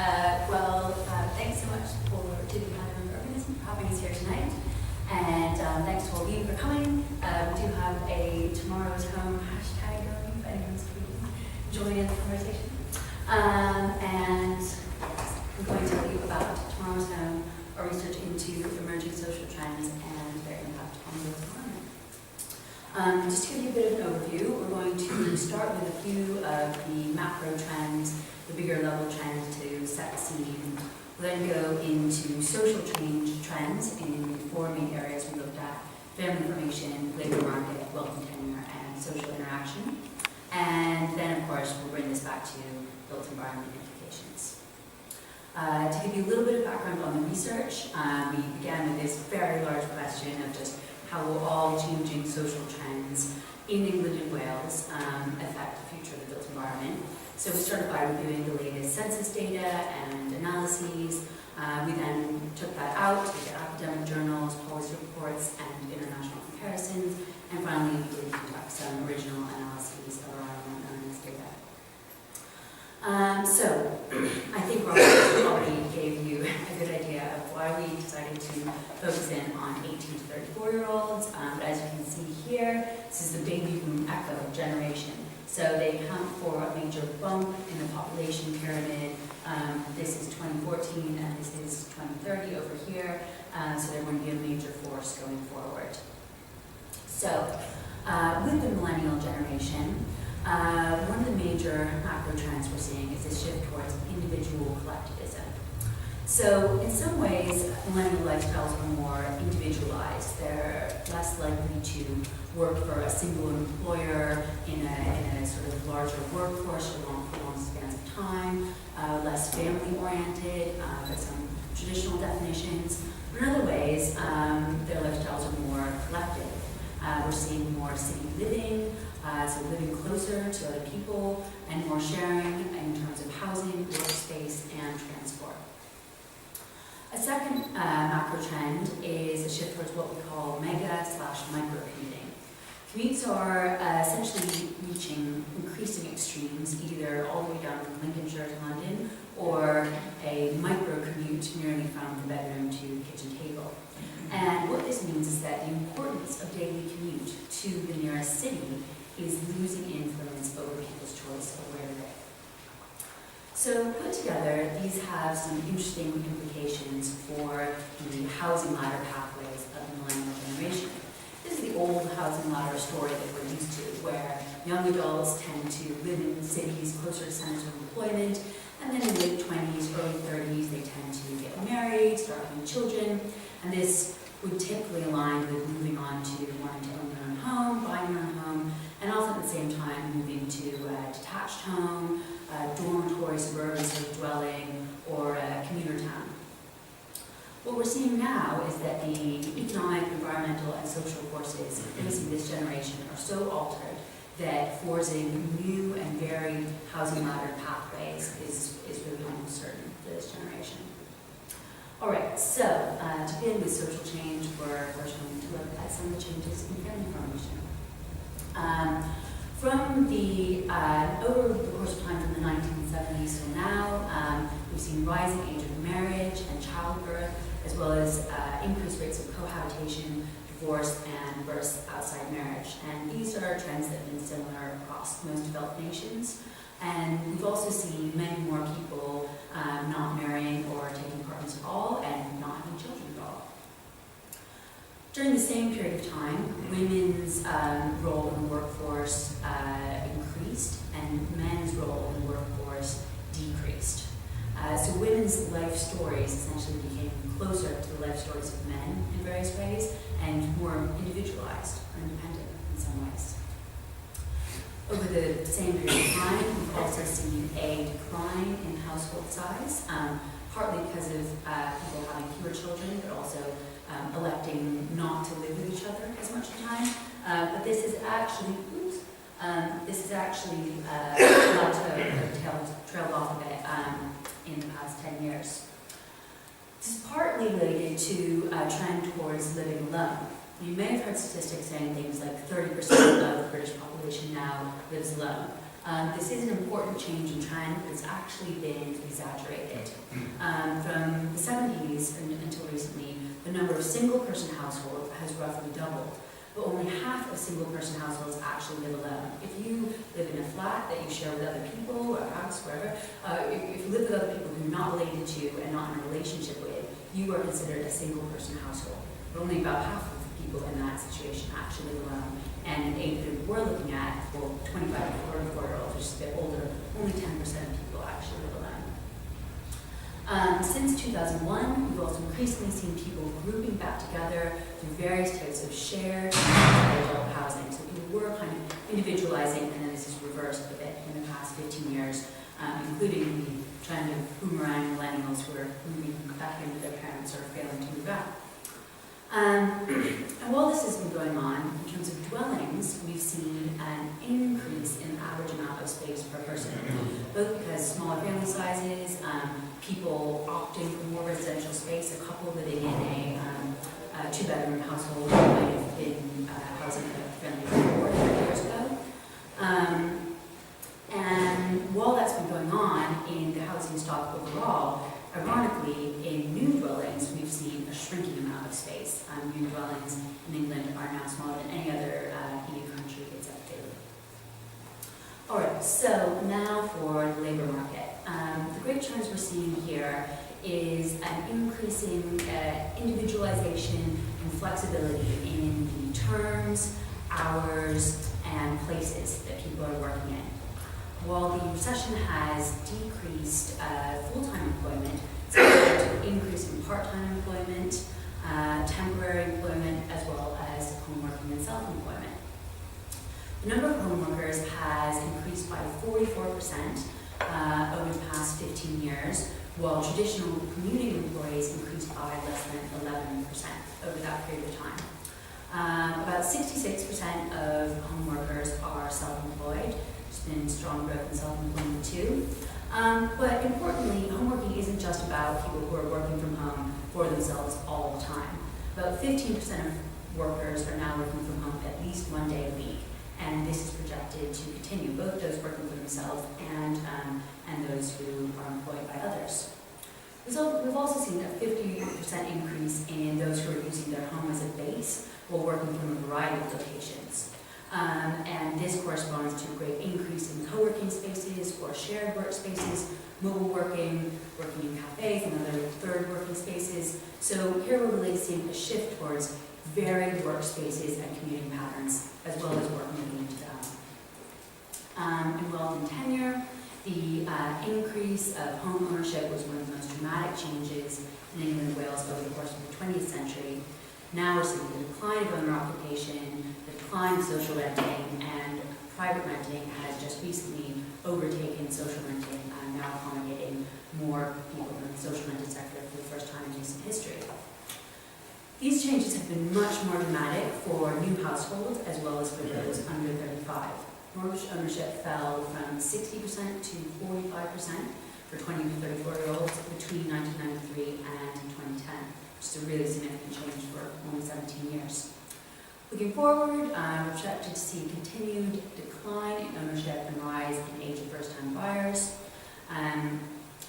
Thanks so much to the Urbanism for having us here tonight. And thanks to all of you for coming. We do have a Tomorrow's Home hashtag going if anyone's joining in the conversation. And I'm going to tell you about Tomorrow's Home, our research into emerging social trends and their impact on the environment. Just to give you a bit of an overview, we're going to start with a few of the macro trends, the bigger level trends to set the scene. We'll then go into social change trends in four main areas we looked at: family formation, labor market, wealth and tenure, and social interaction. And then, of course, we'll bring this back to built environment implications. To give you a little bit of background on the research, we began with this very large question of just how will all changing social trends in England and Wales affect the future of the built environment. So we started by reviewing the latest census data and analyses. We then took that out to the academic journals, policy reports, and international comparisons. And finally, we did conduct some original analyses of our own this data. So I think Robert already gave you a good idea of why we decided to focus in on 18 to 34-year-olds. But as you can see here, this is the baby boom echo generation. So they account for a major bump in the population pyramid. This is 2014 and this is 2030 over here. So they're going to be a major force going forward. So with the millennial generation, one of the major macro trends we're seeing is this shift towards individual collectivism. So in some ways, millennial lifestyles are more individualized. They're less likely to work for a single employer in a sort of larger workforce for long spans of time, less family-oriented by some traditional definitions. But in other ways, their lifestyles are more collective. We're seeing more city living, so living closer to other people, and more sharing in terms of housing, workspace, and transport. A second macro trend is a shift towards what we call mega/micro-commuting. Commutes are essentially reaching increasing extremes, either all the way down from Lincolnshire to London, or a micro-commute merely from the bedroom to the kitchen table. And what this means is that the importance of daily commute to the nearest city is losing influence over people's choice of where to live. So put together, these have some interesting implications for the housing ladder pathways of the millennial generation. This is the old housing ladder story that we're used to, where young adults tend to live in cities closer to centers of employment, and then in the late 20s, early 30s, they tend to get married, start having children, and this would typically align with moving on to wanting to own your own home, buying your own home, and often at the same time moving to a detached home, a dormitory, suburban sort of dwelling, or a commuter town. What we're seeing now is that the economic, environmental, and social forces facing this generation are so altered that forcing new and varied housing ladder pathways is really almost certain for this generation. All right, so to begin with social change, we're first going to look at some of the changes in family formation. Over the course of time from the 1970s till now, we've seen rising age of marriage and childbirth, as well as increased rates of cohabitation, divorce, and births outside marriage. And these are trends that have been similar across most developed nations. And we've also seen many more people not marrying or taking partners at all, and not having children at all. During the same period of time, women's role in the workforce increased, and men's role in the workforce decreased. So women's life stories essentially became closer to the life stories of men in various ways, and more individualized or independent in some ways. Over the same period of time, we've also seen a decline in household size, partly because of people having fewer children, but also electing not to live with each other as much of the time. But this is actually, trailed off a bit in the past 10 years. This is partly related to a trend towards living alone. You may have heard statistics saying things like 30% of the British population now lives alone. This is an important change in trend, but it's actually been exaggerated. From the 70s until recently, the number of single-person households has roughly doubled, but only half of single-person households actually live alone. If you live in a flat that you share with other people, or a house, wherever, if you live with other people who you're not related to and not in a relationship with, you are considered a single-person household. But only about half of the people in that situation actually live alone. And an age group we're looking at, for 25 to 44-year-olds, which is a bit older, only 10% of people actually live alone. Since 2001, we've also increasingly seen people grouping back together through various types of shared and adult housing. So people were kind of individualizing, and then this is reversed a bit in the past 15 years, including the trend of boomerang millennials who are moving back in with their parents or failing to move out. And while this has been going on, in terms of dwellings, we've seen an increase in the average amount of space per person, both because smaller family sizes, people opting for more residential space, a couple living in a two-bedroom household might have been housing friendly 30 years ago. And while that's been going on in the housing stock overall, ironically, in new dwellings, we've seen a shrinking amount of space. New dwellings in England are now smaller than any other EU country except Italy. All right, so now for the labor market. The great trends we're seeing here is an increasing individualization and flexibility in the terms, hours, and places that people are working in. While the recession has decreased full-time employment, it's led to an increase in part-time employment, temporary employment, as well as home working and self-employment. The number of home workers has increased by 44% over the past 15 years, while traditional commuting employees increased by less than 11% over that period of time. About 66% of home workers are self-employed. There's been strong growth in self-employment too. But importantly, home working isn't just about people who are working from home for themselves all the time. About 15% of workers are now working from home at least one day a week, and this is projected to continue, both those working for themselves and those who are employed by others. We've also seen a 50% increase in those who are using their home as a base while working from a variety of locations. And this corresponds to a great increase in co-working spaces or shared workspaces, mobile working, working in cafes and other third working spaces. So here we're really seeing a shift towards varied workspaces and commuting patterns, as well as work moving into the home. Involved in tenure, the increase of home ownership was one of the most dramatic changes in England and Wales over the course of the 20th century. Now we're seeing the decline of owner occupation, the decline of social renting, and private renting has just recently overtaken social renting, now accommodating more people in the social rented sector for the first time in recent history. These changes have been much more dramatic for new households as well as for those under 35. Mortgage ownership fell from 60% to 45% for 20 to 34-year-olds between 1993 and 2010. Which is a really significant change for only 17 years. Looking forward, we're projected to see continued decline in ownership and rise in age of first-time buyers.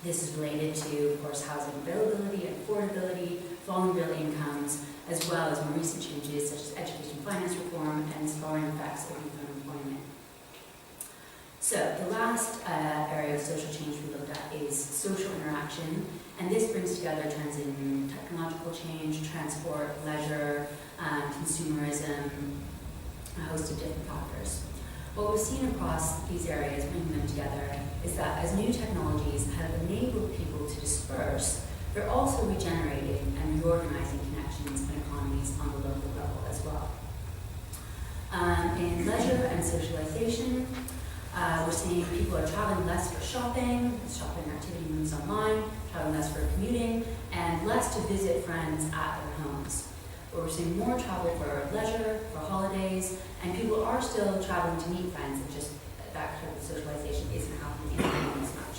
This is related to, of course, housing availability and affordability, falling real incomes, as well as more recent changes such as education finance reform and scarring effects of youth unemployment. So the last area of social change we looked at is social interaction, and this brings together trends in technological change, transport, leisure, consumerism, a host of different factors. What we've seen across these areas, bringing them together, is that as new technologies have enabled people to disperse, they're also regenerating and reorganizing connections and economies on the local level as well. In leisure and socialization, we're seeing people are traveling less for shopping activity moves online, traveling less for commuting, and less to visit friends at their homes. But we're seeing more travel for leisure, for holidays, and people are still traveling to meet friends, and just that kind of socialization isn't happening in the home as much.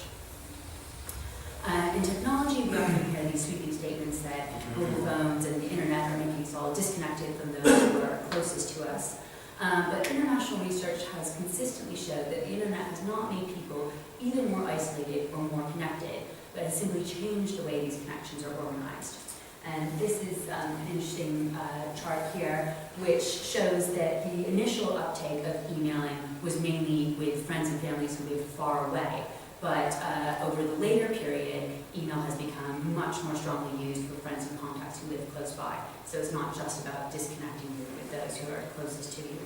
In technology, we often hear these sweeping statements that mobile phones and the internet are making us all disconnected from those who are closest to us. But international research has consistently showed that the internet has not made people either more isolated or more connected, but has simply changed the way these connections are organized. And this is an interesting chart here, which shows that the initial uptake of emailing was mainly with friends and families who lived far away. But over the later period, email has become much more strongly used for friends and contacts who live close by. So it's not just about disconnecting with those who are closest to you.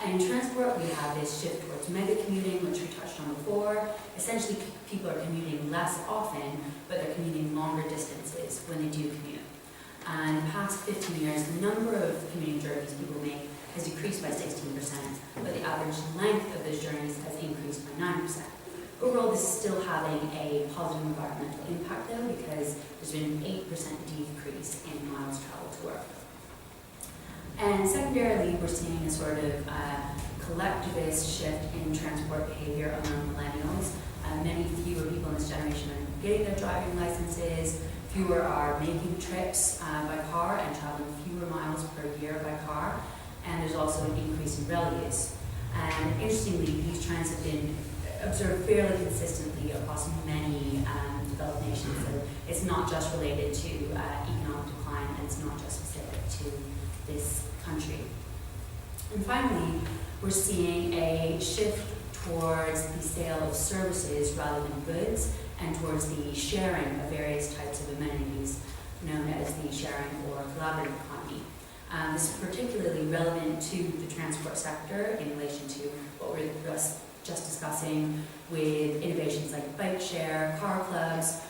In transport, we have this shift towards mega-commuting, which we touched on before. Essentially, people are commuting less often, but they're commuting longer distances when they do commute. In the past 15 years, the number of commuting journeys people make has decreased by 16%, but the average length of those journeys has increased by 9%. Overall, this is still having a positive environmental impact, though, because there's been an 8% decrease in miles traveled to work. And secondarily, we're seeing a sort of collectivist shift in transport behavior among millennials. Many fewer people in this generation are getting their driving licenses, fewer are making trips by car and traveling fewer miles per year by car, and there's also an increase in rail use. And interestingly, these trends have been observed fairly consistently across many developed nations. So it's not just related to economic decline, and it's not just specific to this country. And finally, we're seeing a shift towards the sale of services rather than goods, and towards the sharing of various types of amenities known as the sharing or collaborative economy. This is particularly relevant to the transport sector in relation to what we were just discussing with innovations like bike share, car clubs,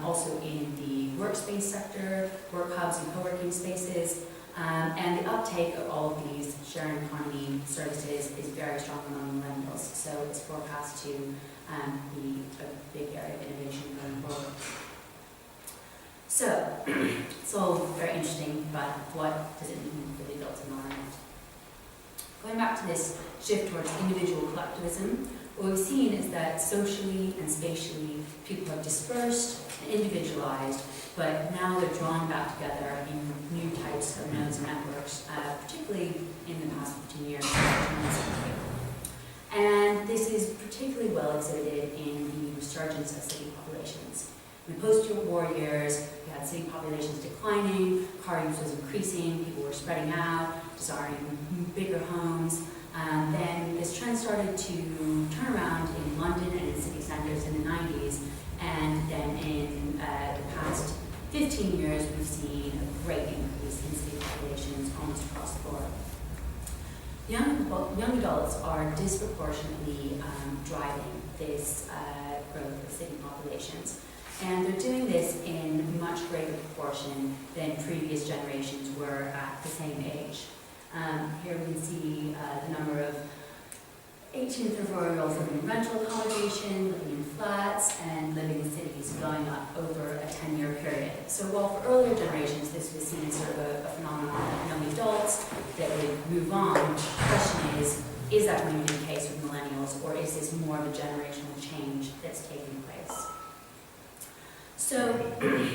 also in the workspace sector, work hubs and co-working spaces. And the uptake of all of these sharing economy services is very strong among millennials, so it's forecast to be a big area of innovation going forward. So, it's all very interesting, but what does it mean for the adult environment? Going back to this shift towards individual collectivism, what we've seen is that socially and spatially people have dispersed and individualized, but now they're drawn back together in new types of nodes and networks, particularly in the past 15 years. And this is particularly well exhibited in the resurgence of city populations. In the post-war years, we had city populations declining, car use was increasing, people were spreading out, desiring bigger homes. Then this trend started to turn around in London and in city centres in the 90s, and then in the past 15 years, we've seen a great increase in city populations almost across the board. Young adults are disproportionately driving this growth of city populations. And they're doing this in much greater proportion than previous generations were at the same age. Here we can see the number of 18 to 34-year-olds living in rental accommodation, living in flats, and living in cities going up over a 10-year period. So while for earlier generations this was seen as sort of a phenomenon of young adults that would move on, the question is that going to be the case with millennials, or is this more of a generational change that's taking place? So the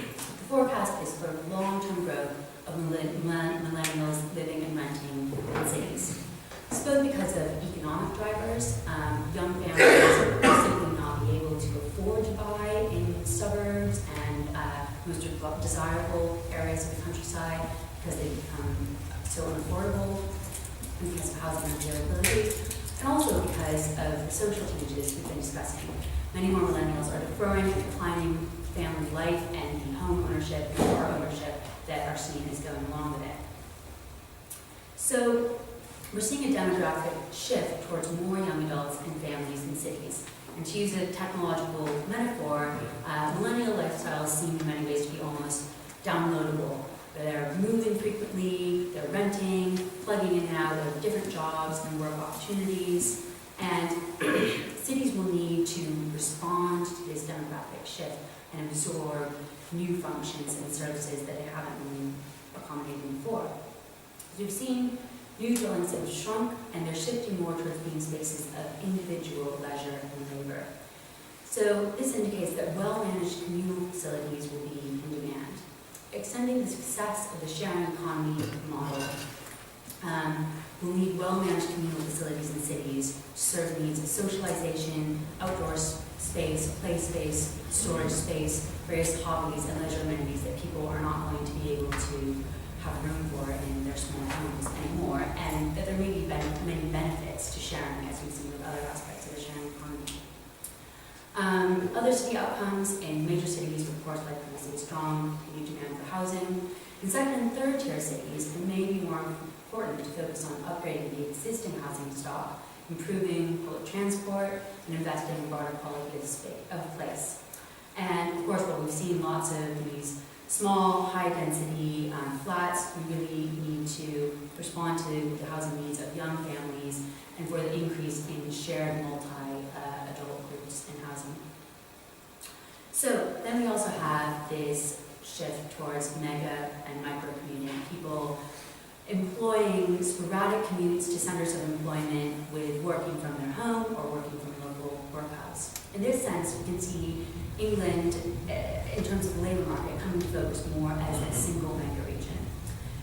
forecast is for long-term growth of millennials living and renting in cities. It's both because of economic drivers. Young families will simply not be able to afford to buy in suburbs and most desirable areas of the countryside because they become so unaffordable because of housing availability, and also because of the social changes we've been discussing. Many more millennials are deferring and declining family life and the home ownership and car ownership that are seen as going along with it. So we're seeing a demographic shift towards more young adults and families in cities. And to use a technological metaphor, millennial lifestyles seem in many ways to be almost downloadable. They're moving frequently, they're renting, plugging in and out of different jobs and work opportunities, and cities will need to respond to this demographic shift and absorb new functions and services that they haven't really accommodated before. So we've seen new dwellings have shrunk, and they're shifting more towards being spaces of individual leisure and labor. So this indicates that well-managed communal facilities will be in demand. Extending the success of the sharing economy model We'll need well-managed communal facilities in cities to serve the needs of socialization, outdoor space, play space, storage space, various hobbies and leisure amenities that people are not going to be able to have room for in their small homes anymore, and that there may be many benefits to sharing, as we've seen with other aspects of the sharing economy. Other city outcomes in major cities, of course, like we see strong continued demand for housing. In second and third tier cities, it may be more important to focus on upgrading the existing housing stock, improving public transport, and investing in broader quality of place. And of course, while we've seen lots of these small, high-density flats, we really need to respond to the housing needs of young families and for the increase in shared multi-adult groups in housing. So then we also have this shift towards mega and micro-commuting, people employing sporadic commutes to centers of employment with working from their home or working from a local workhouse. In this sense, we can see England, in terms of the labour market, coming to focus more as a single mega region.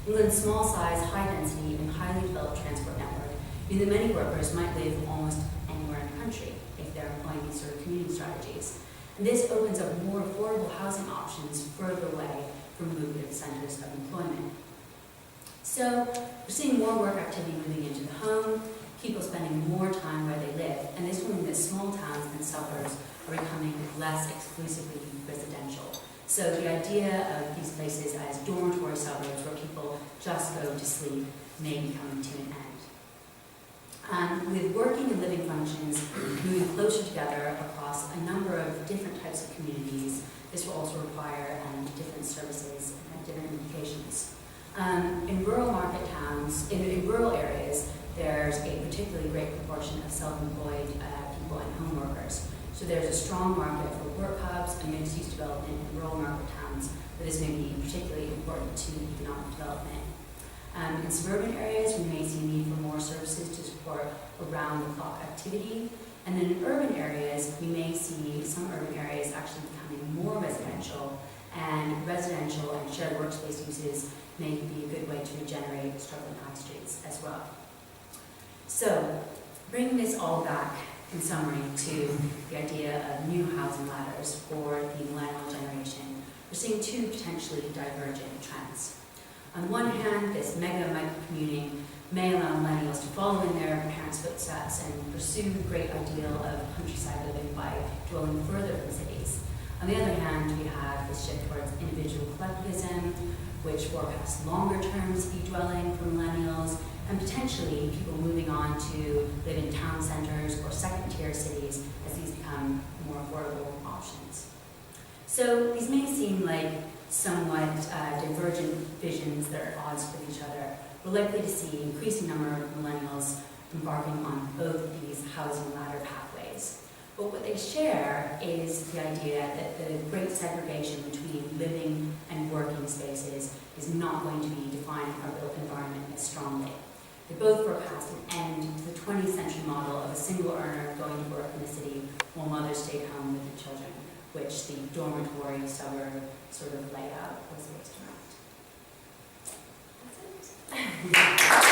England's small size, high density, and highly developed transport network mean that many workers might live almost anywhere in the country if they're employing these sort of commuting strategies. And this opens up more affordable housing options further away from lucrative centres of employment. So we're seeing more work activity moving into the home, people spending more time where they live, and this will mean that small towns and suburbs are becoming less exclusively residential. So the idea of these places as dormitory suburbs where people just go to sleep may be coming to an end. With working and living functions moving closer together across a number of different types of communities, this will also require different services and have different implications. In rural market towns, in rural areas, there's a particularly great proportion of self-employed people and home workers. So there's a strong market for work hubs and mixed-use development in rural market towns, where this may be particularly important to economic development. In suburban areas, we may see a need for more services to support around-the-clock activity. And then in urban areas, we may see some urban areas actually becoming more residential, and residential and shared workspace uses may be a good way to regenerate struggling high streets as well. So, bringing this all back in summary to the idea of new housing ladders for the millennial generation, we're seeing two potentially divergent trends. On one hand, this mega-micro-commuting may allow millennials to follow in their parents' footsteps and pursue the great ideal of countryside living by dwelling further from cities. On the other hand, we have this shift towards individual collectivism, which forecasts longer-term city dwelling for millennials, and potentially people moving on to live in town centers or second-tier cities as these become more affordable options. So these may seem like somewhat divergent visions that are at odds with each other. We're likely to see an increasing number of millennials embarking on both of these housing ladder pathways. But what they share is the idea that the great segregation between living and working spaces is not going to be defining our built environment as strongly. They both forecast an end to the 20th century model of a single earner going to work in the city while mothers stayed home with the children, which the dormitory suburb sort of layout was based around. That's it.